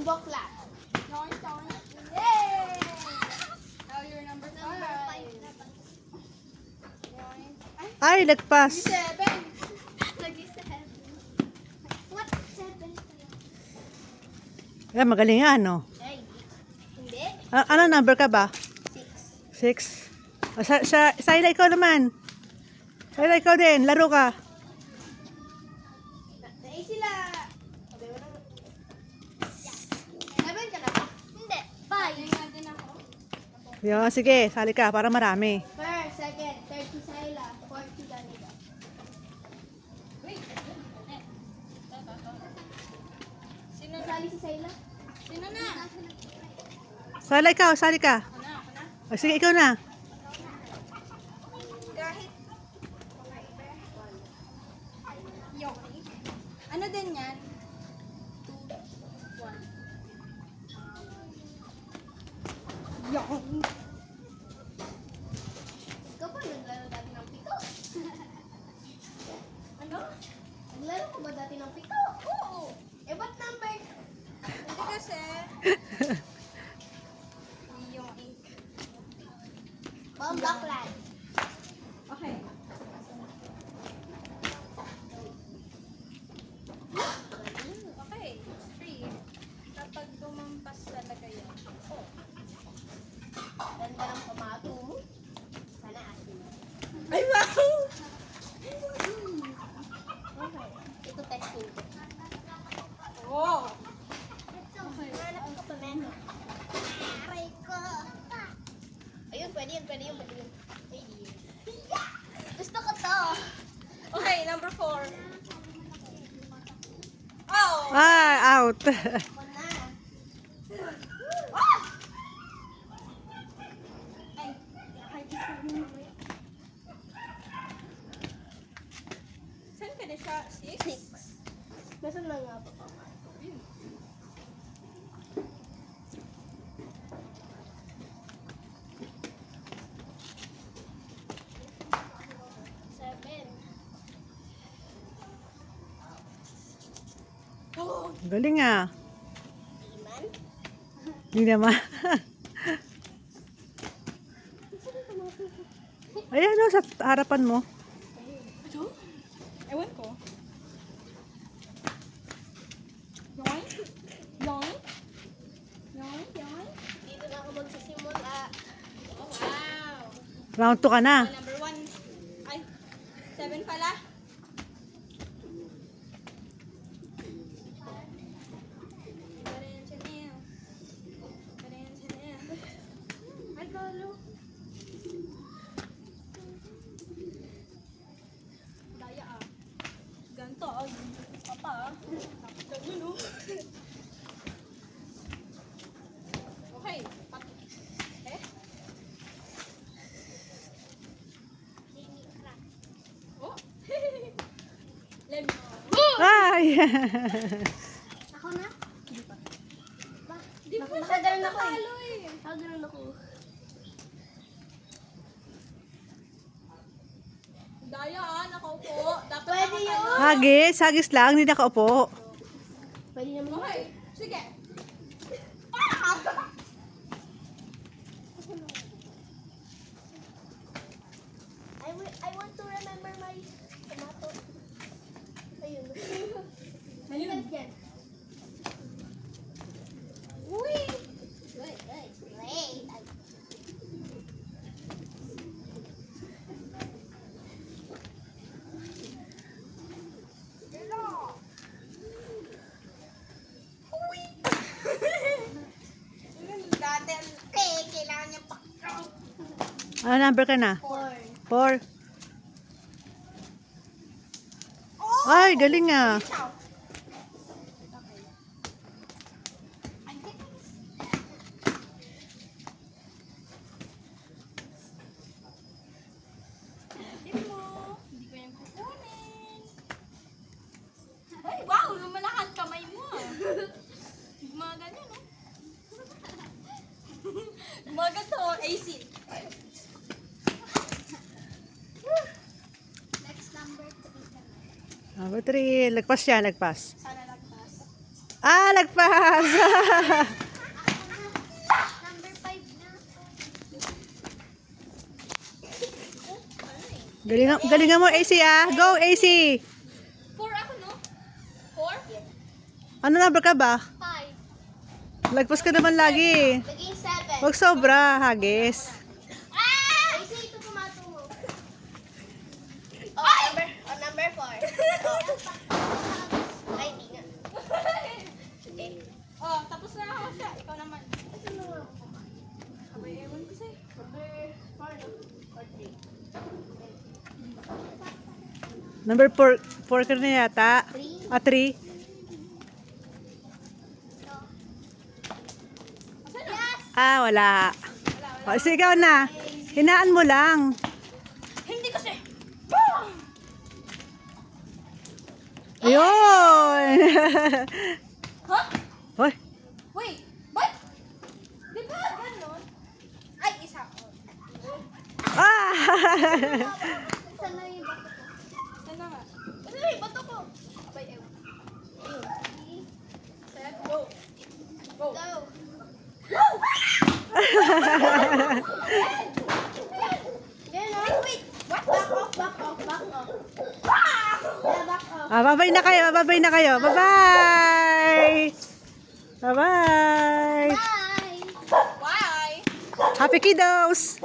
Bokla. Yay! Now you're number 5. Ay, nagpas. 7. Nag-7. What? 7? Ay, magaling nga, ano? Ay, hindi. Ano number ka ba? 6. 6. Sayla, ikaw naman. Sayla, ikaw din. Laro ka. Nai sila. Sabi mo naman. 7 ka na ba? Hindi. 5. nga din ako. Yo, sige, sali ka para marami. First, second, third si Sayla, fourth si Danica. Wait. Sino na? Sali si Sayla. Sino na? Sayla, ikaw, sali ka. Ako na. O, sige, ikaw na. Kahit. Yung. Ano din yan? 2, 1. Yung. Ikaw pa naglaro dati ng pito. Ano? Naglaro ko ba dati ng pito? Oo. Eh, ba't number? Hindi kasi. Yung ink. Bomb Blackland. Okay. Okay. 3. Kapag lumampas talaga yun. Oh. Ganda ng pamato mo. Sana asin. Ay, wow! Okay. Ito testing. Oh! Hanap ko pa, men. Aray ko. Ayun, pwede yun, pwede yun, pwede yun. Pwede yun. Gusto ko to. Okay, number 4. Oh! Ay, out. Ako na. Ah! Ay, kahit isa mo. Saan ka na siya? 6? Nasaan na nga ba? Seven. Oh! Galing ah. Iman? Hindi naman. Ayan o, sa harapan mo. Ito? Ewan ko. Yoink? Yoink? Yoink? Yoink? Dito na ako magsisimula. Oh, wow! Round 2 ka na. Oh, number 1. Ay, 7 pala. Ay, galo. Daya ah. Ganto ah. Papa ah. Ganun no. Okay. Eh? Oh. Lemon. Ay! Ako na? Di mo siya Nakaganon ako eh. natalo eh. Nakaganon ako. Daya ah, nakaupo. Dapat Pwede yun. nakatalo. Hagis, hagis lang, hindi nakaupo. Pwede naman. Okay, sige. I want to remember my tomato. Ayun. Ayun. Yan. Uy! Wait, wait, wait. Dati, kailangan niya pa. Ano number ka na? 4. 4. Ay, galing ah. Hindi mo. Hindi ko yung kukunin. Ay, wow! Lumalakad kamay mo ah. Mga ganyan, no? Mga ganito, AC. Next number 3. Number 3. Lagpas siya, lagpas. Sana lagpas. Ah, lagpas! Number 5 na. Galingan mo, AC ah. Go, AC! 4 ako, no? 4? Ano number ka ba? 5. Lagpas ka naman lagi. Naging 7. Huwag sobra, hagis. Ah! Kasi ito pumatungo. Number 4. Ay, di nga. Okay. Oh, tapos na ako siya. Ikaw naman. Ito na nga ako. Abay, ewan ko sa'yo. Number 4 or 3. Number 4 ka na yata. 3. Ah, 3. Yes! Ah, wala. O, sige, ikaw na. Hinaan mo lang. Hindi kasi. Ayun! Ha? Hoy, Wait, ba't? Di ba ganon? Ay, isa ko. ah! Saan na yung bato ko? Sana nga. Saan na yung bato ko? Abay, ewan. Ayun. Set, go. Go. Go. Ganon. Wait. What? Back off, back off, back off. Yeah, back off. Ah, babay na kayo, babay na kayo. Bye-bye! Bye-bye! Bye! Why? Happy kiddos!